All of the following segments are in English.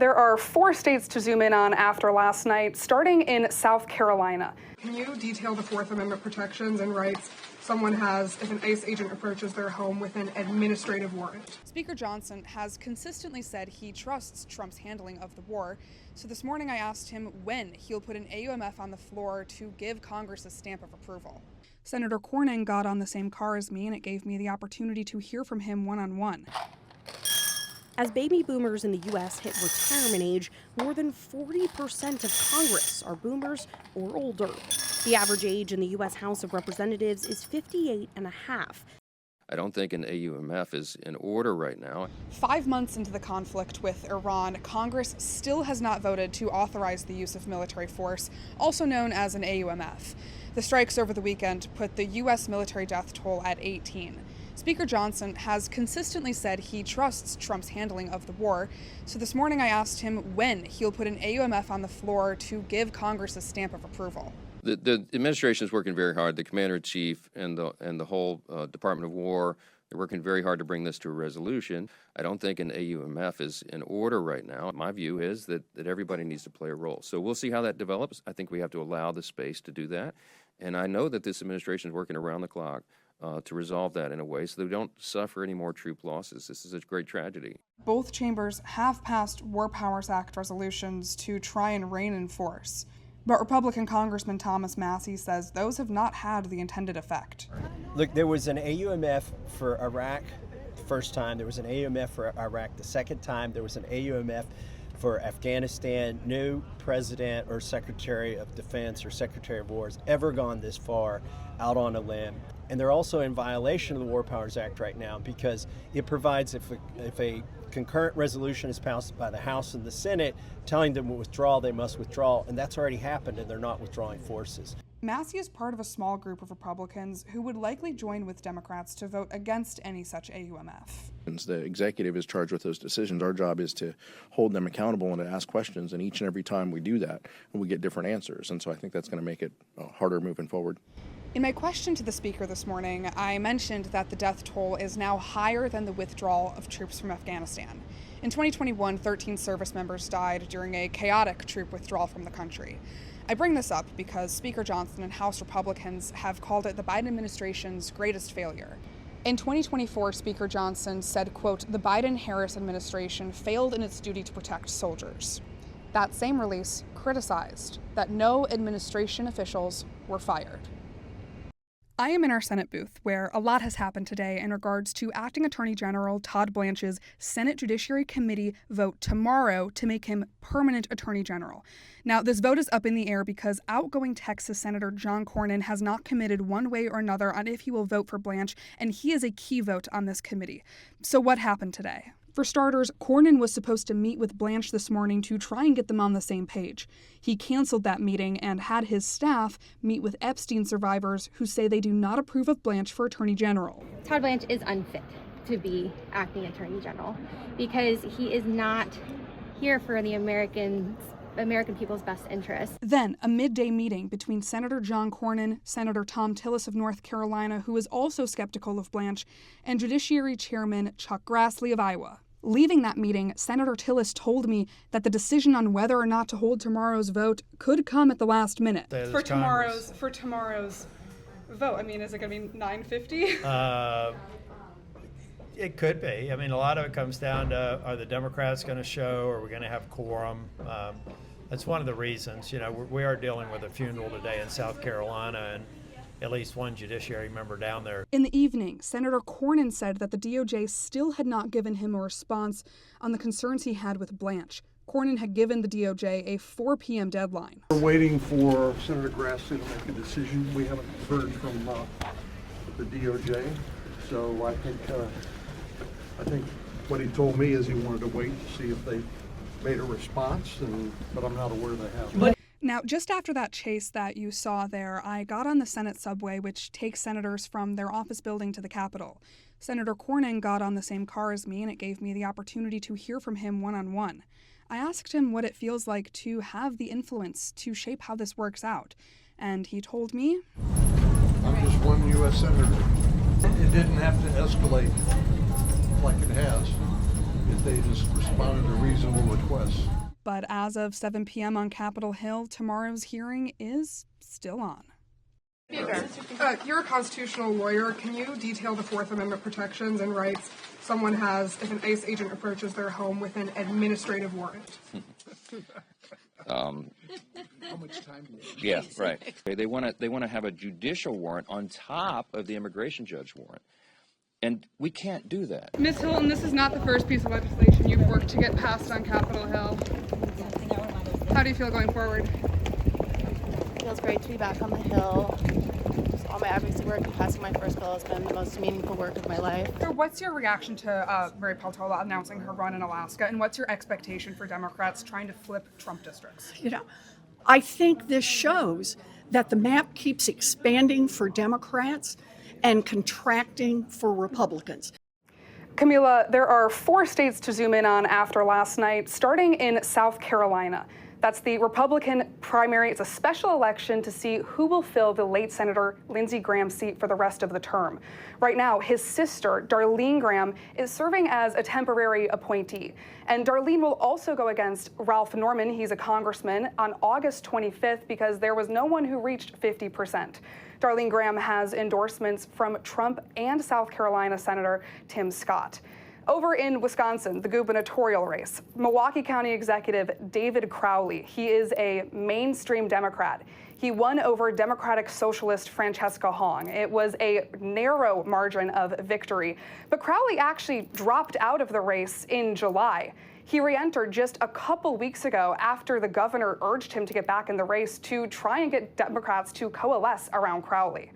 There are 4 states to zoom in on after last night, starting in South Carolina. Can you detail the Fourth Amendment protections and rights someone has if an ICE agent approaches their home with an administrative warrant? Speaker Johnson has consistently said he trusts Trump's handling of the war. So this morning I asked him when he'll put an AUMF on the floor to give Congress a stamp of approval. Senator Cornyn got on the same car as me, and it gave me the opportunity to hear from him one-on-one. As baby boomers in the U.S. hit retirement age, more than 40% of Congress are boomers or older. The average age in the U.S. House of Representatives is 58 and a half. I don't think an AUMF is in order right now. 5 months into the conflict with Iran, Congress still has not voted to authorize the use of military force, also known as an AUMF. The strikes over the weekend put the U.S. military death toll at 18. Speaker Johnson has consistently said he trusts Trump's handling of the war. So this morning I asked him when he'll put an AUMF on the floor to give Congress a stamp of approval. The administration is working very hard. The commander-in-chief and the whole Department of War, they're working very hard to bring this to a resolution. I don't think an AUMF is in order right now. My view is that everybody needs to play a role. So we'll see how that develops. I think we have to allow the space to do that. And I know that this administration is working around the clock to resolve that in a way so that we don't suffer any more troop losses. This is a great tragedy. Both chambers have passed War Powers Act resolutions to try and rein in force. But Republican Congressman Thomas Massie says those have not had the intended effect. Look, there was an AUMF for Iraq the first time. There was an AUMF for Iraq the second time. There was an AUMF for Afghanistan. No president or secretary of defense or secretary of war has ever gone this far out on a limb. And they're also in violation of the War Powers Act right now because it provides if a concurrent resolution is passed by the House and the Senate telling them to withdraw, they must withdraw, and that's already happened and they're not withdrawing forces. Massie is part of a small group of Republicans who would likely join with Democrats to vote against any such AUMF. The executive is charged with those decisions. Our job is to hold them accountable and to ask questions, and each and every time we do that, we get different answers, and so I think that's going to make it harder moving forward. In my question to the Speaker this morning, I mentioned that the death toll is now higher than the withdrawal of troops from Afghanistan. In 2021, 13 service members died during a chaotic troop withdrawal from the country. I bring this up because Speaker Johnson and House Republicans have called it the Biden administration's greatest failure. In 2024, Speaker Johnson said, quote, "The Biden-Harris administration failed in its duty to protect soldiers." That same release criticized that no administration officials were fired. I am in our Senate booth, where a lot has happened today in regards to Acting Attorney General Todd Blanche's Senate Judiciary Committee vote tomorrow to make him permanent Attorney General. Now, this vote is up in the air because outgoing Texas Senator John Cornyn has not committed one way or another on if he will vote for Blanche, and he is a key vote on this committee. So what happened today? For starters, Cornyn was supposed to meet with Blanche this morning to try and get them on the same page. He canceled that meeting and had his staff meet with Epstein survivors who say they do not approve of Blanche for Attorney General. Todd Blanche is unfit to be acting Attorney General because he is not here for the American people's best interests. Then, a midday meeting between Senator John Cornyn, Senator Tom Tillis of North Carolina, who is also skeptical of Blanche, and Judiciary Chairman Chuck Grassley of Iowa. Leaving that meeting, Senator Tillis told me that the decision on whether or not to hold tomorrow's vote could come at the last minute. For tomorrow's vote, I mean, is it going to be 9:50? It could be. I mean, a lot of it comes down to, are the Democrats going to show? Are we going to have quorum? That's one of the reasons. You know, we are dealing with a funeral today in South Carolina, and at least one judiciary member down there. In the evening, Senator Cornyn said that the DOJ still had not given him a response on the concerns he had with Blanche. Cornyn had given the DOJ a 4 p.m. deadline. We're waiting for Senator Grassley to make a decision. We haven't heard from the DOJ, so I think what he told me is he wanted to wait to see if they made a response, but I'm not aware they have. Now, just after that chase that you saw there, I got on the Senate subway, which takes senators from their office building to the Capitol. Senator Cornyn got on the same car as me, and it gave me the opportunity to hear from him one-on-one. I asked him what it feels like to have the influence to shape how this works out, and he told me, I'm just one U.S. Senator. It didn't have to escalate like it has. if they just responded to reasonable requests. But as of 7 p.m. on Capitol Hill, tomorrow's hearing is still on. You're a constitutional lawyer. Can you detail the Fourth Amendment protections and rights someone has if an ICE agent approaches their home with an administrative warrant? How much time do you have? Yeah, right. They want to have a judicial warrant on top of the immigration judge warrant. And we can't do that. Ms. Hilton, this is not the first piece of legislation you've worked to get passed on Capitol Hill. How do you feel going forward? It feels great to be back on the Hill. Just all my advocacy work and passing my first bill has been the most meaningful work of my life. So what's your reaction to Mary Peltola announcing her run in Alaska, and what's your expectation for Democrats trying to flip Trump districts? You know, I think this shows that the map keeps expanding for Democrats and contracting for Republicans. Camila, there are 4 states to zoom in on after last night, starting in South Carolina. That's the Republican primary. It's a special election to see who will fill the late Senator Lindsey Graham's seat for the rest of the term. Right now, his sister, Darlene Graham, is serving as a temporary appointee. And Darlene will also go against Ralph Norman, he's a congressman, on August 25th because there was no one who reached 50%. Darlene Graham has endorsements from Trump and South Carolina Senator Tim Scott. Over in Wisconsin, the gubernatorial race, Milwaukee County Executive David Crowley, he is a mainstream Democrat. He won over Democratic Socialist Francesca Hong. It was a narrow margin of victory, but Crowley actually dropped out of the race in July. He re-entered just a couple weeks ago after the governor urged him to get back in the race to try and get Democrats to coalesce around Crowley.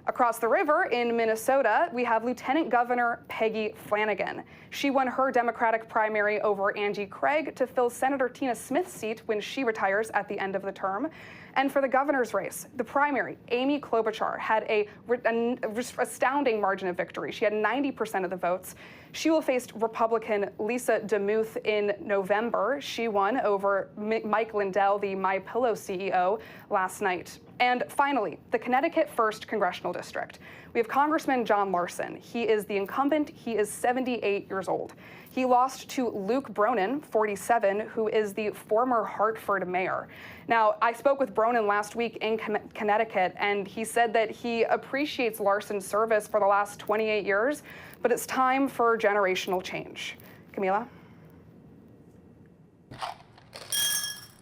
Across the river in Minnesota, we have Lieutenant Governor Peggy Flanagan. She won her Democratic primary over Angie Craig to fill Senator Tina Smith's seat when she retires at the end of the term. And for the governor's race, the primary, Amy Klobuchar, had an astounding margin of victory. She had 90% of the votes. She will face Republican Lisa DeMuth in November. She won over Mike Lindell, the MyPillow CEO, last night. And finally, the Connecticut 1st Congressional District. We have Congressman John Larson. He is the incumbent. He is 78 years old. He lost to Luke Bronin, 47, who is the former Hartford mayor. Now, I spoke with Bronin last week in Connecticut, and he said that he appreciates Larson's service for the last 28 years, but it's time for generational change. Camila?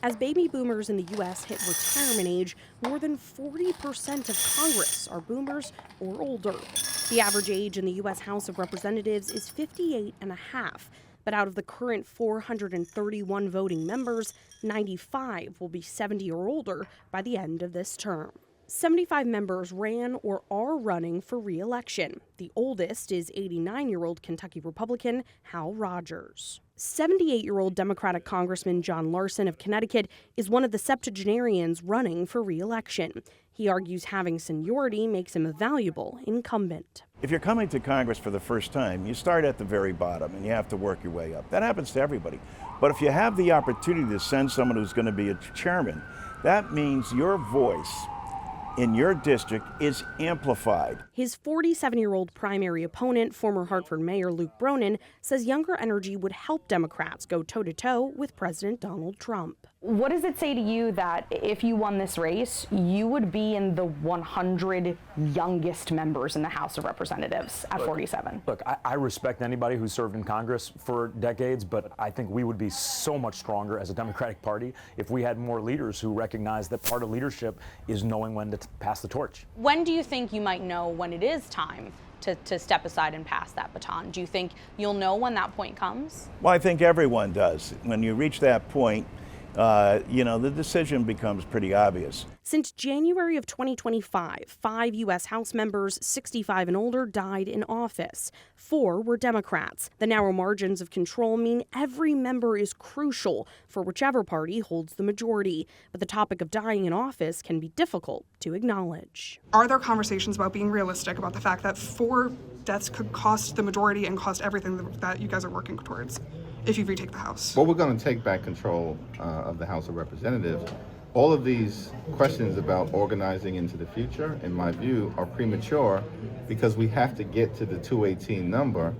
As baby boomers in the U.S. hit retirement age, more than 40% of Congress are boomers or older. The average age in the U.S. House of Representatives is 58 and a half. But out of the current 431 voting members, 95 will be 70 or older by the end of this term. 75 members ran or are running for re-election. The oldest is 89-year-old Kentucky Republican Hal Rogers. 78-year-old Democratic Congressman John Larson of Connecticut is one of the septuagenarians running for re-election. He argues having seniority makes him a valuable incumbent. If you're coming to Congress for the first time, you start at the very bottom and you have to work your way up. That happens to everybody. But if you have the opportunity to send someone who's going to be a chairman, that means your voice in your district is amplified. His 47-year-old primary opponent, former Hartford Mayor Luke Bronin, says younger energy would help Democrats go toe-to-toe with President Donald Trump. What does it say to you that if you won this race, you would be in the 100 youngest members in the House of Representatives at 47? Look, I respect anybody who's served in Congress for decades, but I think we would be so much stronger as a Democratic Party if we had more leaders who recognize that part of leadership is knowing when to pass the torch. When do you think you might know when it is time to step aside and pass that baton? Do you think you'll know when that point comes? Well, I think everyone does. When you reach that point, the decision becomes pretty obvious. Since January of 2025, 5 U.S. House members 65 and older died in office. 4 were Democrats. The narrow margins of control mean every member is crucial for whichever party holds the majority. But the topic of dying in office can be difficult to acknowledge. Are there conversations about being realistic about the fact that 4 deaths could cost the majority and cost everything that you guys are working towards if you retake the House? Well, we're going to take back control of the House of Representatives. All of these questions about organizing into the future, in my view, are premature because we have to get to the 218 number.